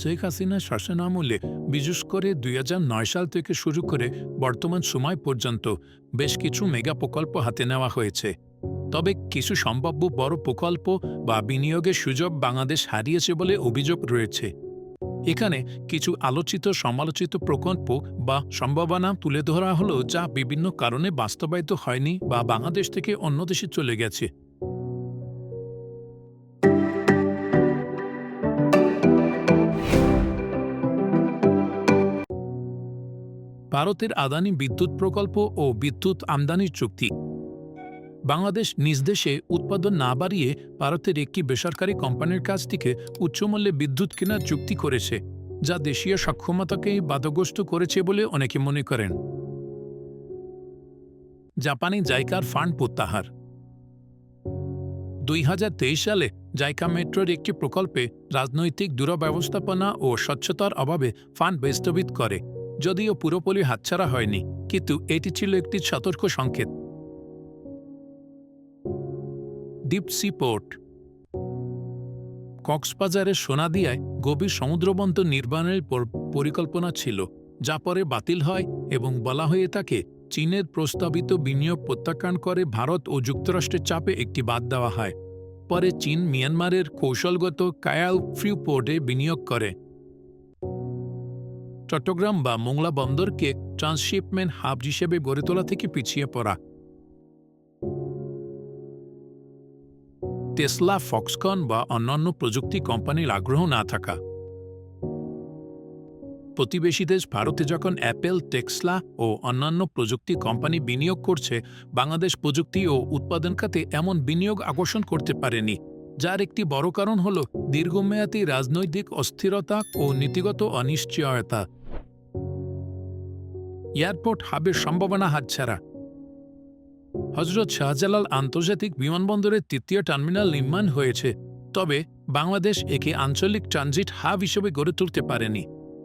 শেখ হাসিনা শাসনামলে বিশেষ করে ২০০৯ সাল থেকে শুরু করে বর্তমান সময় পর্যন্ত বেশ কিছু মেগা প্রকল্প হাতে নেওয়া হয়েছে। তবে কিছু সম্ভাব্য বড় প্রকল্প বা বিনিয়োগের সুযোগ বাংলাদেশ হারিয়েছে বলে অভিযোগ রয়েছে। এখানে কিছু আলোচিত সমালোচিত প্রকল্প বা সম্ভাবনা তুলে ধরা হলো যা বিভিন্ন কারণে বাস্তবায়িত হয়নি বা বাংলাদেশ থেকে অন্য দেশে চলে গেছে। ভারতের আদানি বিদ্যুৎ প্রকল্প ও বিদ্যুৎ আমদানির চুক্তি। বাংলাদেশ নিজ দেশে উৎপাদন না বাড়িয়ে ভারতের একটি বেসরকারি কোম্পানির কাছ থেকে উচ্চমূল্যে বিদ্যুৎ কেনার চুক্তি করেছে, যা দেশীয় সক্ষমতাকেই বাধাগ্রস্ত করেছে বলে অনেকে মনে করেন। জাপানি জাইকার ফান্ড প্রত্যাহার। ২০২৩ সালে জাইকা মেট্রোর একটি প্রকল্পে রাজনৈতিক দুরব্যবস্থাপনা ও স্বচ্ছতার অভাবে ফান্ড স্থগিত করে, যদিও পুরোপুরি হাতছাড়া হয়নি, কিন্তু এটি ছিল একটি সতর্ক সংকেত। Deep sea port. কক্সবাজারের সোনাদিয়ায় গভীর সমুদ্রবন্দর নির্মাণের পরিকল্পনা ছিল, যা পরে বাতিল হয় এবং বলা হয়ে থাকে চীনের প্রস্তাবিত বিনিয়োগ প্রত্যাখ্যান করে ভারত ও যুক্তরাষ্ট্রের চাপে একটি বাদ দেওয়া হয়। পরে চীন মিয়ানমারের কৌশলগত কায়াল ফ্রি পোর্টে বিনিয়োগ করে। চট্টগ্রাম বা মোংলা বন্দরকে ট্রান্সশিপমেন্ট হাব হিসেবে গড়ে তোলা থেকে পিছিয়ে পড়া। টেসলা, ফক্সকন বা অন্যান্য প্রযুক্তি কোম্পানির আগ্রহ না থাকা। প্রতিবেশী দেশ ভারতে যখন অ্যাপেল, টেসলা ও অন্যান্য প্রযুক্তি কোম্পানি বিনিয়োগ করছে, বাংলাদেশ প্রযুক্তি ও উৎপাদন খাতে এমন বিনিয়োগ আকর্ষণ করতে পারেনি, যার একটি বড় কারণ হল দীর্ঘমেয়াদী রাজনৈতিক অস্থিরতা ও নীতিগত অনিশ্চয়তা। এয়ারপোর্ট হাবের সম্ভাবনা হাতছাড়া। হজরত শাহজালাল আন্তর্জাতিক বিমানবন্দরের তৃতীয় টার্মিনাল নির্মাণ হয়েছে, তবে বাংলাদেশ একে আঞ্চলিক ট্রানজিট হাব হিসেবে গড়ে তুলতে পারেনি।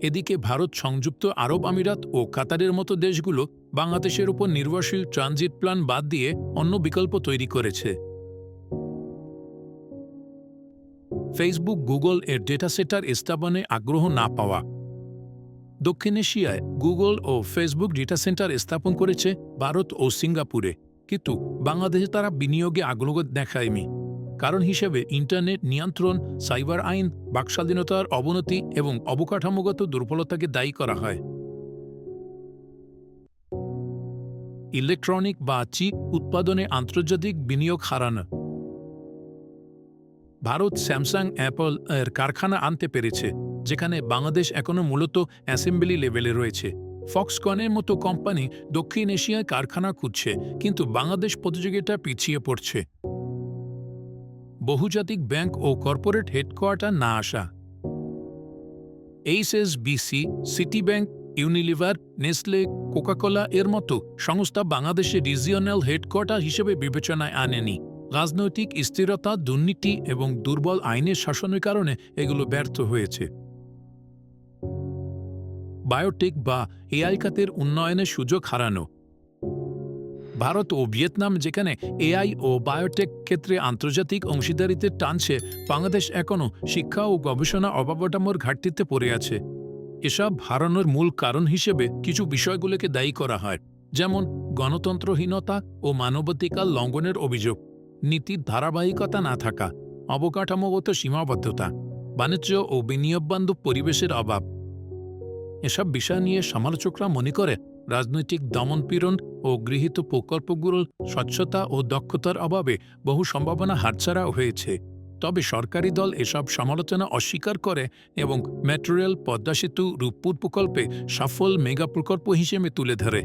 এদিকে ভারত, সংযুক্ত আরব আমিরাত ও কাতারের মতো দেশগুলো বাংলাদেশের উপর নির্ভরশীল ট্রানজিট প্ল্যান বাদ দিয়ে অন্য বিকল্প তৈরি করেছে। ফেসবুক, গুগল এর ডেটা সেন্টার স্থাপনে আগ্রহ না পাওয়া। দক্ষিণ এশিয়ায় গুগল ও ফেসবুক ডেটা সেন্টার স্থাপন করেছে ভারত ও সিঙ্গাপুরে, কিন্তু বাংলাদেশে তারা বিনিয়োগে আগ্রহ দেখায়নি। কারণ হিসেবে ইন্টারনেট নিয়ন্ত্রণ, সাইবার আইন, বাকস্বাধীনতার অবনতি এবং অবকাঠামোগত দুর্বলতাকে দায়ী করা হয়। ইলেকট্রনিক বা চিপ উৎপাদনে আন্তর্জাতিক বিনিয়োগ হারানো। ভারত স্যামসাং, অ্যাপল এর কারখানা আনতে পেরেছে, যেখানে বাংলাদেশ এখনও মূলত অ্যাসেম্বলি লেভেলে রয়েছে। ফক্সকনের মতো কোম্পানি দক্ষিণ এশিয়ায় কারখানা খুঁজছে, কিন্তু বাংলাদেশ প্রতিযোগিতা পিছিয়ে পড়ছে। বহুজাতিক ব্যাংক ও কর্পোরেট হেডকোয়ার্টার না আসা। HSBC, city bank, Unilever, Nestle, Coca Cola এর মতো সংস্থা বাংলাদেশে রিজিওনাল হেডকোয়ার্টার হিসেবে বিবেচনায় আনেনি। রাজনৈতিক স্থিরতা, দুর্নীতি এবং দুর্বল আইনের শাসনের কারণে এগুলো ব্যর্থ হয়েছে। বায়োটেক বা এআই খাতের উন্নয়নের সুযোগ হারানো। ভারত ও ভিয়েতনাম যেখানে এআই ও বায়োটেক ক্ষেত্রে আন্তর্জাতিক অংশীদারিত্বে টানছে, বাংলাদেশ এখনও শিক্ষা ও গবেষণা অবকাঠামোর ঘাটতিতে পড়ে আছে। এসব হারানোর মূল কারণ হিসেবে কিছু বিষয়গুলোকে দায়ী করা হয়, যেমন গণতন্ত্রহীনতা ও মানবাধিকার লঙ্ঘনের অভিযোগ, নীতির ধারাবাহিকতা না থাকা, অবকাঠামোগত সীমাবদ্ধতা, বাণিজ্য ও বিনিয়োগবান্ধব পরিবেশের অভাব। এসব বিষয় নিয়ে সমালোচকরা মনে করে রাজনৈতিক দমনপীড়ন ও গৃহীত প্রকল্পগুলোর স্বচ্ছতা ও দক্ষতার অভাবে বহু সম্ভাবনা হাতছাড়া হয়েছে। তবে সরকারি দল এসব সমালোচনা অস্বীকার করে এবং মেট্রো রেল, পদ্মা সেতু, রূপপুর প্রকল্পে সফল মেগা প্রকল্প হিসেবে তুলে ধরে।